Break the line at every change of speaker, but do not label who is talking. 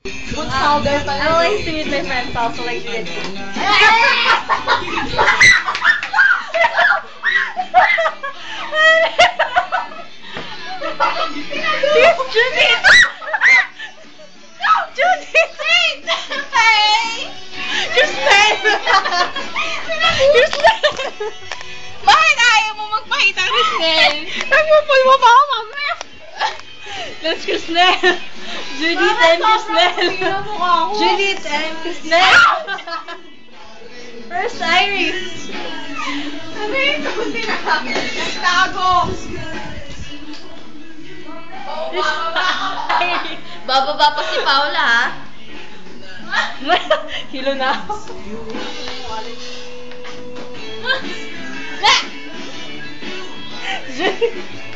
Put powder pa
I always sing with my friends also like Judith. Here's Judith! Judith! Wait! You're Snell! You're Snell!
Bakit ayaw mo magpakita ni Snell?
Nagpupul mo pa ako mamaya! Let's go Snell! Judith and Snell! Judith and Snell! First Iris!
Ano yun? Tago!
Bababa pa si Paula, ha? Hilo na ako. Judith!